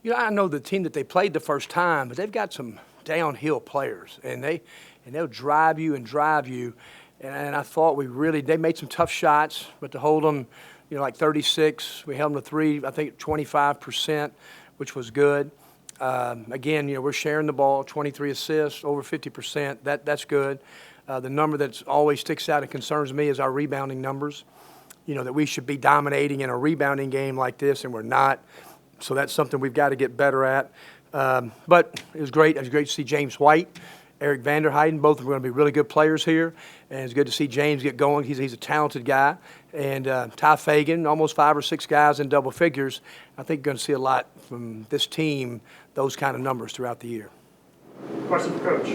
I know the team that they played the first time, but they've got some downhill players, and they'll drive you and drive you. And I thought they made some tough shots, but to hold them, like 36, we held them to 3, I think 25%, which was good. Again, we're sharing the ball, 23 assists, over 50%. That's good. The number that always sticks out and concerns me is our rebounding numbers. That we should be dominating in a rebounding game like this, and we're not. So that's something we've got to get better at. But it was great. It was great to see James White, Eric Vanderheiden. Both of them are going to be really good players here. And it's good to see James get going. He's a talented guy. And Ty Fagan, almost 5 or 6 guys in double figures. I think you're going to see a lot from this team, those kind of numbers throughout the year. Question for Coach.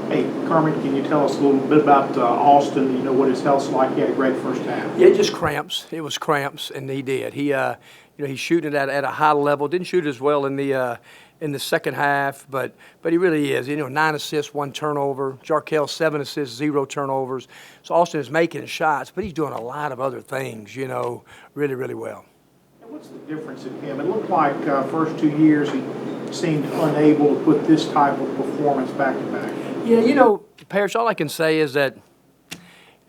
Hey, Kermit, can you tell us a little bit about Austin? What his health's like? He had a great first half. Yeah, just cramps. It was cramps, and he did. He's shooting it at a high level. Didn't shoot as well in the second half, but he really is. 9 assists, 1 turnover. Jarkel 7 assists, 0 turnovers. So Austin is making shots, but he's doing a lot of other things. Really, really well. And what's the difference in him? It looked like first 2 years he seemed unable to put this type of performance back to back. Yeah, Parrish, all I can say is that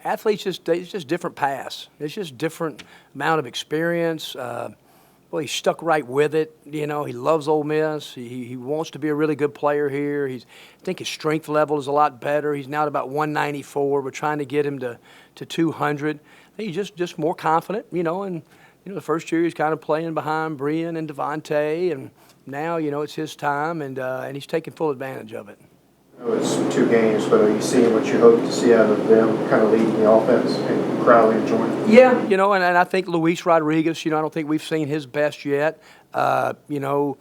athletes it's just different paths. It's just different amount of experience. Well, he's stuck right with it. He loves Ole Miss. He wants to be a really good player here. I think his strength level is a lot better. He's now at about 194. We're trying to get him to 200. I think he's just more confident, and the first year he's kind of playing behind Brian and Devontae, and now, it's his time, and he's taking full advantage of it. It's 2 games, but are you seeing what you hope to see out of them, kind of leading the offense and Crowley and Jordan? Yeah, and I think Luis Rodriguez, I don't think we've seen his best yet. Jamin,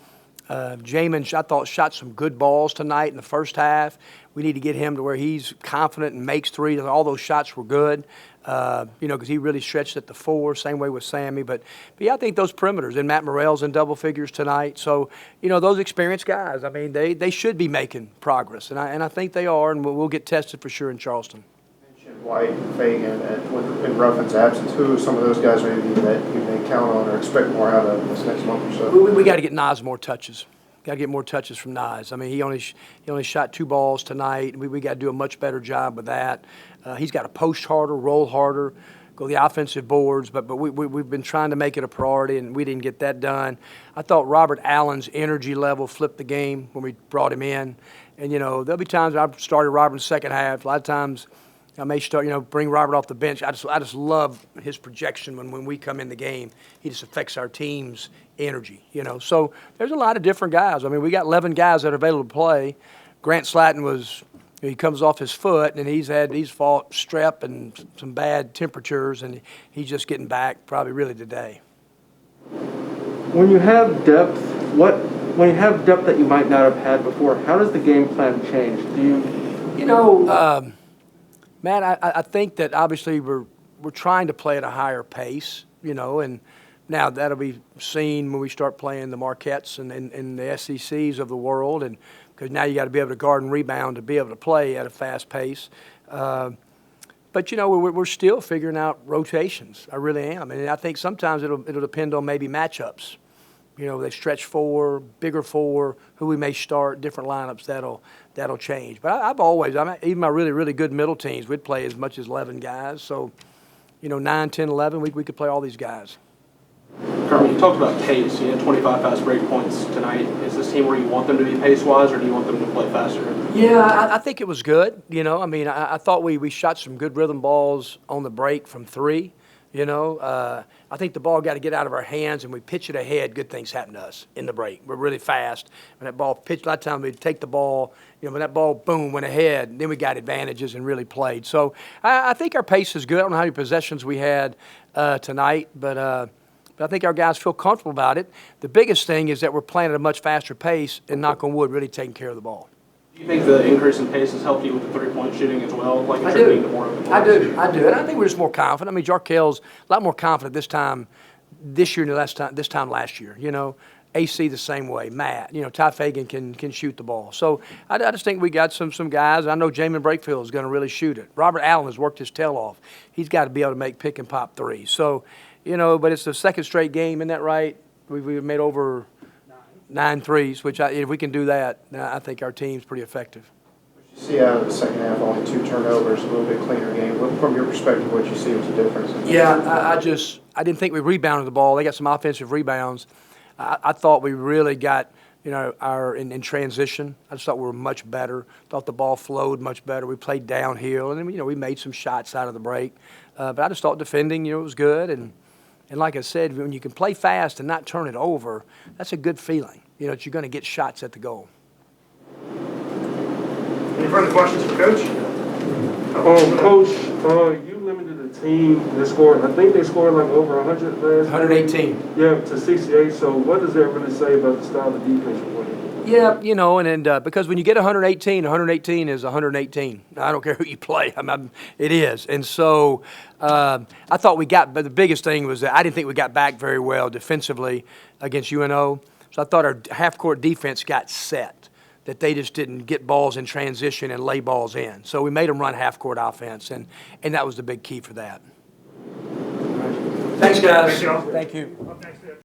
I thought, shot some good balls tonight in the first half. We need to get him to where he's confident and makes threes. All those shots were good, because he really stretched at the 4, same way with Sammy. But yeah, I think those perimeters, and Matt Morrell's in double figures tonight. So, those experienced guys, they should be making progress, and I think they are, and we'll get tested for sure in Charleston. White and Fagan, and in Ruffin's absence, who are some of those guys maybe that you may count on or expect more out of this next month or so? We got to get Nas more touches. Got to get more touches from Nas. He only shot 2 balls tonight. We got to do a much better job with that. He's got to post harder, roll harder, go the offensive boards. But we've been trying to make it a priority, and we didn't get that done. I thought Robert Allen's energy level flipped the game when we brought him in. And there'll be times I started Robert in the second half. A lot of times I may start, bring Robert off the bench. I just love his projection when we come in the game. He just affects our team's energy, So there's a lot of different guys. We got 11 guys that are available to play. Grant Slatton he comes off his foot, and he's fought strep and some bad temperatures, and he's just getting back probably really today. When you have depth, that you might not have had before, how does the game plan change? Matt, I think that obviously we're trying to play at a higher pace, and now that'll be seen when we start playing the Marquettes and the SECs of the world, and because now you got to be able to guard and rebound to be able to play at a fast pace. But we're still figuring out rotations. I really am, and I think sometimes it'll depend on maybe matchups. They stretch 4, bigger 4, who we may start, different lineups that'll change. But I've always, even my really, really good middle teams, we'd play as much as 11 guys. So, 9, 10, 11, we could play all these guys. Kermit, you talked about pace. You had 25 fast break points tonight. Is this team where you want them to be pace-wise, or do you want them to play faster? Yeah, I think it was good. I thought we shot some good rhythm balls on the break from 3. I think the ball got to get out of our hands, and we pitch it ahead. Good things happen to us in the break. We're really fast. When that ball pitched, a lot of times we'd take the ball, when that ball, boom, went ahead, then we got advantages and really played. So I think our pace is good. I don't know how many possessions we had tonight, but I think our guys feel comfortable about it. The biggest thing is that we're playing at a much faster pace and, knock on wood, really taking care of the ball. Do you think the increase in pace has helped you with the three-point shooting as well? I do. And I think we're just more confident. Jarkel's a lot more confident this year than this time last year. AC the same way. Matt, Ty Fagan can shoot the ball. So I just think we got some guys. I know Jamin Brakefield is going to really shoot it. Robert Allen has worked his tail off. He's got to be able to make pick and pop threes. So, but it's the second straight game, isn't that right? We've made over 9 threes, which if we can do that, I think our team's pretty effective. You see out of the second half, only 2 turnovers, a little bit cleaner game. From your perspective, what you see was the difference? Yeah, I didn't think we rebounded the ball. They got some offensive rebounds. I thought we really got, in transition. I just thought we were much better. Thought the ball flowed much better. We played downhill, and then, we made some shots out of the break. But I just thought defending, it was good. And like I said, when you can play fast and not turn it over, that's a good feeling, that you're going to get shots at the goal. Any further questions for Coach? Coach, you limited the team that scored. I think they scored like over 100 last 118. Yeah, to 68. So what does that really say about the style of defense you're playing? Yeah, because when you get 118 is 118. I don't care who you play. It is. And so I thought but the biggest thing was that I didn't think we got back very well defensively against UNO. So I thought our half-court defense got set, that they just didn't get balls in transition and lay balls in. So we made them run half-court offense, and that was the big key for that. Thanks, guys. Thank you all. Thank you.